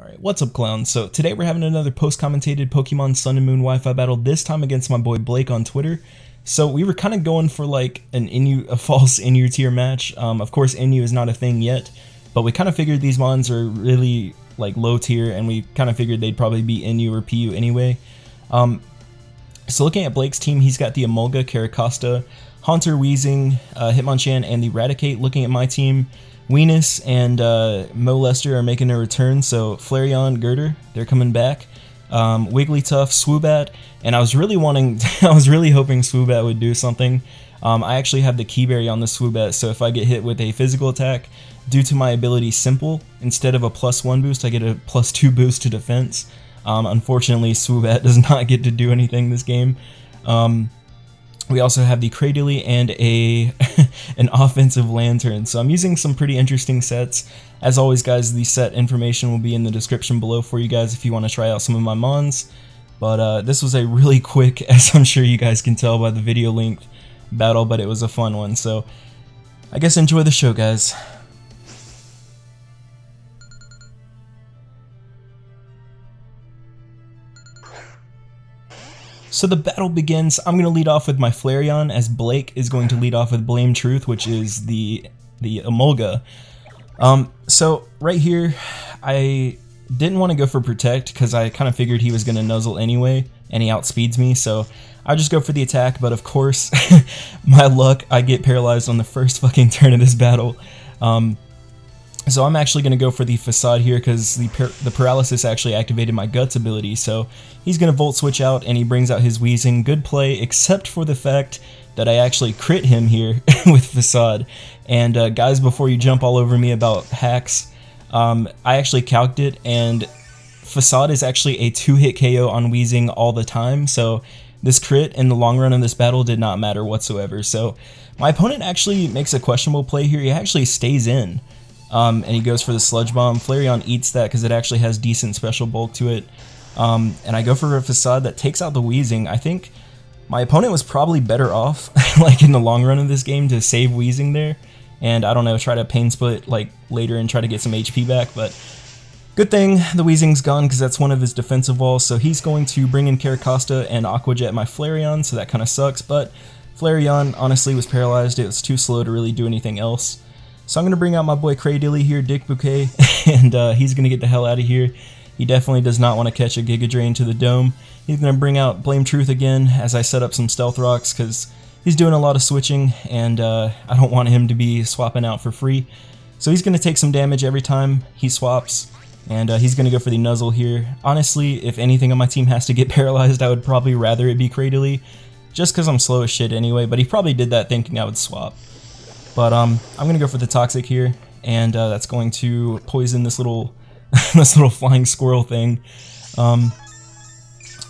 Alright, what's up clowns? So today we're having another post-commentated Pokemon Sun and Moon Wi-Fi battle, this time against my boy Blake on Twitter. So we were kind of going for like a false Inu tier match. Of course Inu is not a thing yet, but we kind of figured these mons are really like low tier and we kind of figured they'd probably be Inu or PU anyway. So looking at Blake's team, he's got the Emolga, Caracosta, Haunter, Weezing, Hitmonchan, and the Raticate. Looking at my team, Weenus and Molester are making a return, so Flareon, Gurdurr, they're coming back. Wigglytuff, Swoobat, and I was really hoping Swoobat would do something. I actually have the Keyberry on the Swoobat, so if I get hit with a physical attack, due to my ability Simple, instead of a +1 boost, I get a +2 boost to defense. Unfortunately, Swoobat does not get to do anything this game. We also have the Cradily and an offensive Lantern, so I'm using some pretty interesting sets. As always guys, the set information will be in the description below for you guys if you want to try out some of my mons. But this was a really quick, as I'm sure you guys can tell by the video length, battle, but it was a fun one, so I guess enjoy the show guys. So the battle begins. I'm going to lead off with my Flareon, as Blake is going to lead off with Blame Truth, which is the Emolga. So right here, I didn't want to go for Protect because I kind of figured he was going to nuzzle anyway, and he outspeeds me, so I'll just go for the attack, but of course, my luck, I get paralyzed on the first fucking turn of this battle. So I'm actually going to go for the Facade here because the paralysis actually activated my Guts ability, so he's going to Volt Switch out and he brings out his Weezing. Good play, except for the fact that I actually crit him here with Facade. And guys, before you jump all over me about hacks, I actually calced it, and Facade is actually a 2-hit KO on Weezing all the time, so this crit in the long run of this battle did not matter whatsoever. So my opponent actually makes a questionable play here. He actually stays in. And he goes for the Sludge Bomb. Flareon eats that because it actually has decent special bulk to it. And I go for a Facade that takes out the Weezing. I think my opponent was probably better off, like in the long run of this game, to save Weezing there. And I don't know, try to Pain Split like later and try to get some HP back. But good thing the Weezing's gone because that's one of his defensive walls. So he's going to bring in Caracosta and Aqua Jet my Flareon, so that kind of sucks. But Flareon honestly was paralyzed. It was too slow to really do anything else. So I'm going to bring out my boy Cradily here, Dick Bouquet, and he's going to get the hell out of here. He definitely does not want to catch a Giga Drain to the dome. He's going to bring out Blame Truth again as I set up some Stealth Rocks because he's doing a lot of switching and I don't want him to be swapping out for free. So he's going to take some damage every time he swaps, and he's going to go for the Nuzzle here. Honestly, if anything on my team has to get paralyzed, I would probably rather it be Cradily, just because I'm slow as shit anyway, but he probably did that thinking I would swap. But I'm gonna go for the Toxic here, and that's going to poison this little this little flying squirrel thing. I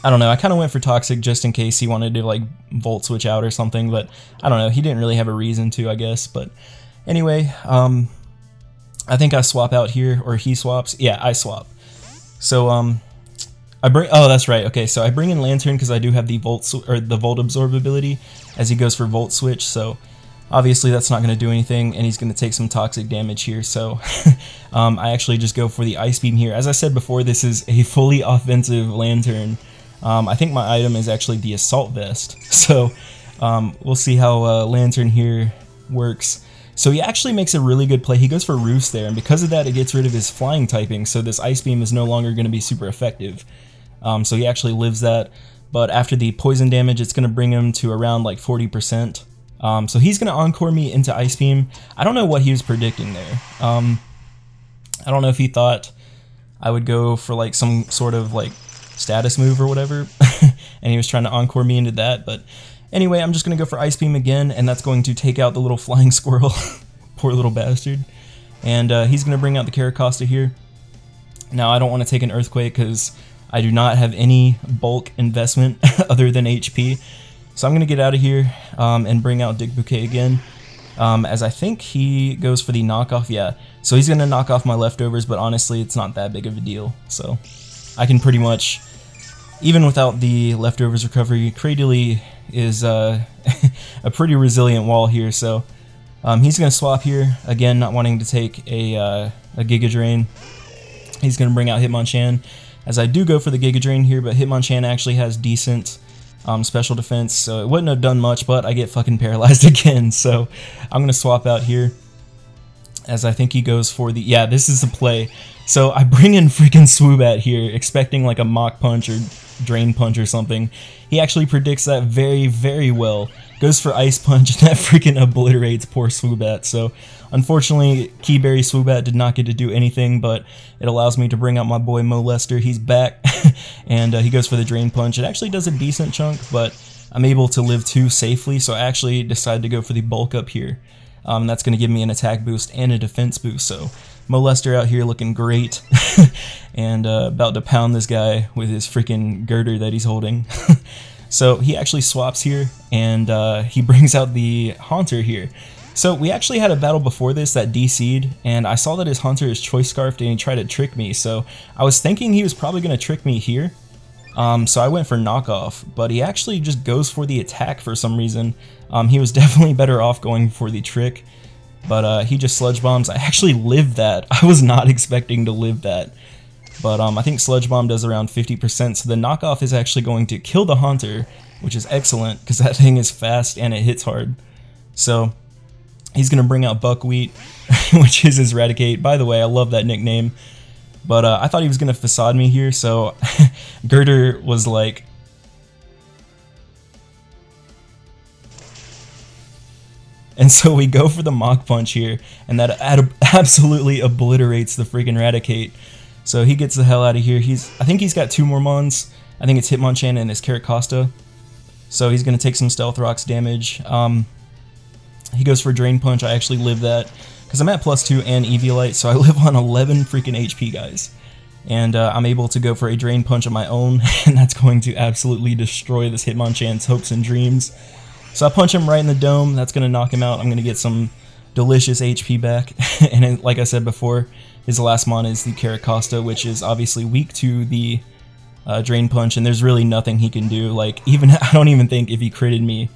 don't know. I kind of went for Toxic just in case he wanted to like Volt Switch out or something, but I don't know. He didn't really have a reason to, I guess. But anyway, I think I swap out here, or he swaps. Yeah, I swap. So I bring. Oh, that's right. Okay, so I bring in Lantern because I do have the Volt Absorb ability as he goes for Volt Switch. So obviously that's not going to do anything, and he's going to take some toxic damage here, so I actually just go for the Ice Beam here. As I said before, this is a fully offensive Lantern. I think my item is actually the Assault Vest, so we'll see how Lantern here works. So he actually makes a really good play. He goes for Roost there, and because of that it gets rid of his flying typing, so this Ice Beam is no longer going to be super effective. So he actually lives that, but after the poison damage it's going to bring him to around like 40%. So he's going to Encore me into Ice Beam. I don't know what he was predicting there. I don't know if he thought I would go for like some sort of like status move or whatever, and he was trying to Encore me into that, but anyway, I'm just going to go for Ice Beam again, and that's going to take out the little flying squirrel. Poor little bastard. And he's going to bring out the Caracosta here. Now, I don't want to take an Earthquake because I do not have any bulk investment other than HP. So I'm going to get out of here and bring out Dick Bouquet again, as I think he goes for the knockoff. Yeah, so he's going to knock off my leftovers, but honestly it's not that big of a deal. So I can pretty much, even without the leftovers recovery, Cradily is a pretty resilient wall here. So he's going to swap here, again not wanting to take a Giga Drain. He's going to bring out Hitmonchan, as I do go for the Giga Drain here, but Hitmonchan actually has decent special defense, so it wouldn't have done much, but I get fucking paralyzed again, so I'm going to swap out here, as I think he goes for the... Yeah, this is the play. So I bring in freaking Swoobat here, expecting like a Mach Punch or Drain Punch or something. He actually predicts that very, very well. Goes for Ice Punch, and that freaking obliterates poor Swoobat. So unfortunately, Keyberry Swoobat did not get to do anything, but it allows me to bring out my boy Molester. He's back, and he goes for the Drain Punch. It actually does a decent chunk, but I'm able to live 2 safely, so I actually decided to go for the Bulk Up here. That's going to give me an attack boost and a defense boost, so Molester out here looking great, and about to pound this guy with his freaking Gurdurr that he's holding. So he actually swaps here, and he brings out the Haunter here. So we actually had a battle before this that DC'd, and I saw that his Haunter is Choice Scarfed, and he tried to trick me, so I was thinking he was probably going to trick me here. So I went for Knockoff, but he actually just goes for the attack for some reason. He was definitely better off going for the trick, but he just Sludge Bombs. I actually lived that. I was not expecting to live that. But I think Sludge Bomb does around 50%, so the Knockoff is actually going to kill the Haunter, which is excellent, because that thing is fast and it hits hard. So he's going to bring out Buckwheat, which is his Raticate. By the way, I love that nickname. But I thought he was going to Facade me here, so Gurdurr was like... And so we go for the Mach Punch here, and that absolutely obliterates the freaking Raticate. So he gets the hell out of here. I think he's got 2 more Mons. I think it's Hitmonchan and his Caracosta. So he's going to take some Stealth Rocks damage. He goes for Drain Punch. I actually live that, because I'm at +2 and Eviolite, so I live on 11 freaking HP, guys. And I'm able to go for a Drain Punch of my own, and that's going to absolutely destroy this Hitmonchan's hopes and dreams. So I punch him right in the dome. That's going to knock him out. I'm going to get some delicious HP back. And like I said before, his last mon is the Caracosta, which is obviously weak to the Drain Punch, and there's really nothing he can do. Like, even I don't even think if he critted me,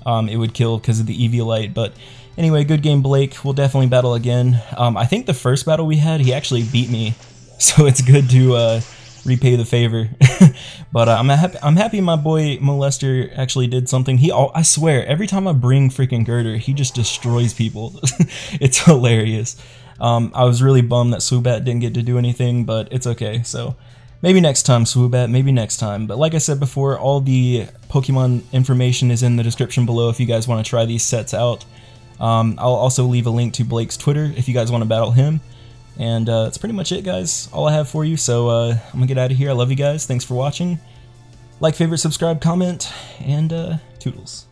it would kill because of the Eviolite. But anyway, good game, Blake. We'll definitely battle again. I think the first battle we had, he actually beat me, so it's good to repay the favor. But I'm happy my boy Molester actually did something. I swear, every time I bring freaking Gurdurr, he just destroys people. It's hilarious. I was really bummed that Swoobat didn't get to do anything, but it's okay. So maybe next time, Swoobat, maybe next time. But like I said before, all the Pokemon information is in the description below if you guys want to try these sets out. I'll also leave a link to Blake's Twitter if you guys want to battle him. And that's pretty much it, guys. All I have for you. So I'm going to get out of here. I love you guys. Thanks for watching. Like, favorite, subscribe, comment, and toodles.